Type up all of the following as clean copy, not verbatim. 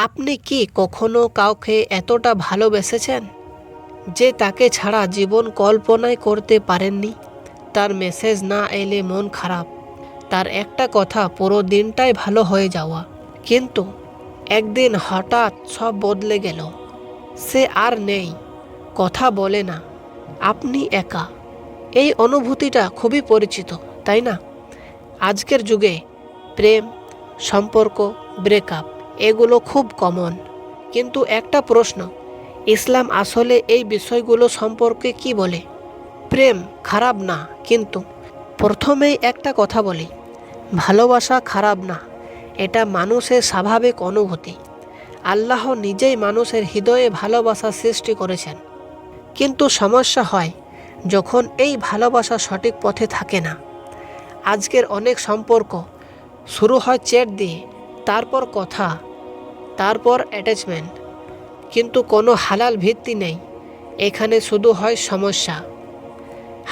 আপনি কি কখনো কাউকে এতটা ভালোবেসেছেন যে তাকে ছাড়া জীবন কল্পনাই করতে পারেননি? তার মেসেজ না এলে মন খারাপ, তার একটা কথা পুরো দিনটাই ভালো হয়ে যাওয়া, কিন্তু একদিন হঠাৎ সব বদলে গেল। সে আর নেই, কথা বলে না, আপনি একা। এই অনুভূতিটা খুবই পরিচিত, তাই না? আজকের যুগে প্রেম, সম্পর্ক, ব্রেকআপ এগুলো খুব কমন। কিন্তু একটা প্রশ্ন, ইসলাম আসলে এই বিষয়গুলো সম্পর্কে কি বলে? প্রেম খারাপ না, কিন্তু প্রথমেই একটা কথা বলি, ভালোবাসা খারাপ না, এটা মানুষের স্বাভাবিক অনুভূতি। আল্লাহ নিজেই মানুষের হৃদয়ে ভালোবাসা সৃষ্টি করেছেন। কিন্তু সমস্যা হয় যখন এই ভালোবাসা সঠিক পথে থাকে না। আজকের অনেক সম্পর্ক শুরু হয় চ্যাট দিয়ে, তারপর কথা, তারপর অ্যাটাচমেন্ট, কিন্তু কোনো হালাল ভিত্তি নেই। এখানে শুধু হয় সমস্যা,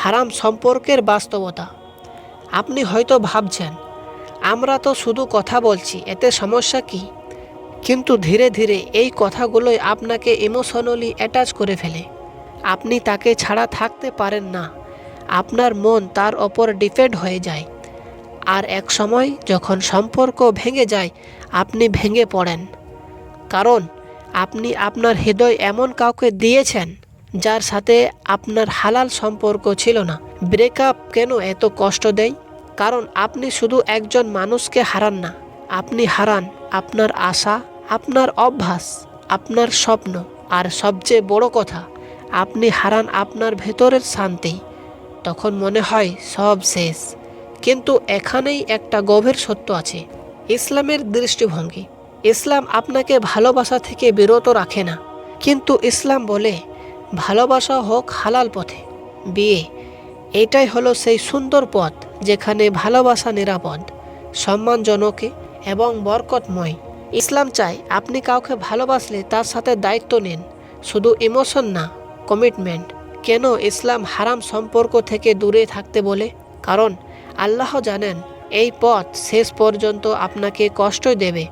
হারাম সম্পর্কের বাস্তবতা। আপনি হয়তো ভাবছেন, আমরা তো শুধু কথা বলছি, এতে সমস্যা কি? কিন্তু ধীরে ধীরে এই কথাগুলোই আপনাকে ইমোশনালি অ্যাটাচ করে ফেলে। আপনি তাকে ছাড়া থাকতে পারেন না, আপনার মন তার ওপর ডিপেন্ড হয়ে যায়। আর এক সময় যখন সম্পর্ক ভেঙে যায়, আপনি ভেঙে পড়েন। কারণ আপনি আপনার হৃদয় এমন কাউকে দিয়েছেন যার সাথে আপনার হালাল সম্পর্ক ছিল না। ব্রেকআপ কেন এত কষ্ট দেয়? কারণ আপনি শুধু একজন মানুষকে হারান না, আপনি হারান আপনার আশা, আপনার অভ্যাস, আপনার স্বপ্ন, আর সবচেয়ে বড় কথা, আপনি হারান আপনার ভেতরের শান্তি। তখন মনে হয় সব শেষ। কিন্তু এখানেই একটা গভীর সত্য আছে, ইসলামের দৃষ্টিভঙ্গি। ইসলাম আপনাকে ভালোবাসা থেকে বিরত রাখে না, কিন্তু ইসলাম বলে ভালোবাসা হোক হালাল পথে। বিয়ে, এটাই হলো সেই সুন্দর পথ যেখানে ভালোবাসা নিরাপদ, সম্মানজনক এবং বরকতময়। ইসলাম চায় আপনি কাউকে ভালোবাসলে তার সাথে দায়িত্ব নিন, শুধু ইমোশন না, কমিটমেন্ট। কেন ইসলাম হারাম সম্পর্ক থেকে দূরে থাকতে বলে? কারণ আল্লাহ জানেন এই পথ শেষ পর্যন্ত আপনাকে কষ্টই দেবে।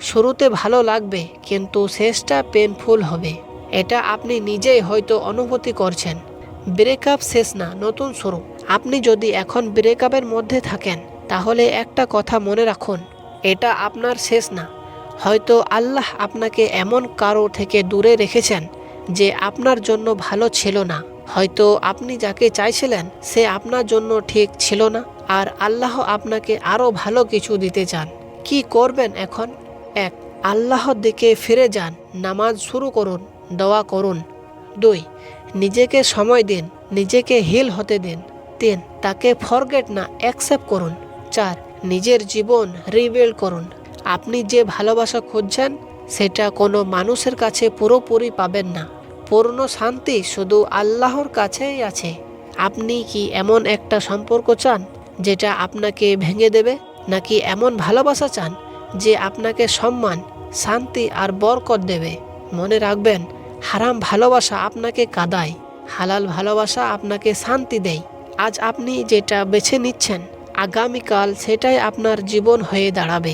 শুরুতে ভালো লাগবে, কিন্তু শেষটা পেনফুল হবে। এটা আপনি নিজেই হয়তো অনুভূতি করছেন। ব্রেকআপ শেষ না, নতুন শুরু। আপনি যদি এখন ব্রেকআপের মধ্যে থাকেন, তাহলে একটা কথা মনে রাখুন, এটা আপনার শেষ না। হয়তো আল্লাহ আপনাকে এমন কারো থেকে দূরে রেখেছেন যে আপনার জন্য ভালো ছিল না। হয়তো আপনি যাকে চাইছিলেন সে আপনার জন্য ঠিক ছিল না, আর আল্লাহ আপনাকে আরও ভালো কিছু দিতে চান। কি করবেন এখন? 1. আল্লাহর দিকে ফিরে যান, নামাজ শুরু করুন, দোয়া করুন। 2. নিজেকে সময় দিন, নিজেকে হিল হতে দিন। 3. তাকে ফরগেট না, অ্যাকসেপ্ট করুন। 4. নিজের জীবন রিবিল্ড করুন। আপনি যে ভালোবাসা খুঁজছেন সেটা কোনো মানুষের কাছে পুরোপুরি পাবেন না। পূর্ণ শান্তি শুধু আল্লাহর কাছেই আছে। আপনি কি এমন একটা সম্পর্ক চান যেটা আপনাকে ভেঙে দেবে, নাকি এমন ভালোবাসা চান যে আপনাকে সম্মান, শান্তি আর বরকত দেবে? মনে রাখবেন, হারাম ভালোবাসা আপনাকে কাঁদায়, হালাল ভালোবাসা আপনাকে শান্তি দেয়। আজ আপনি যেটা বেছে নিচ্ছেন, আগামীকাল সেটাই আপনার জীবন হয়ে দাঁড়াবে।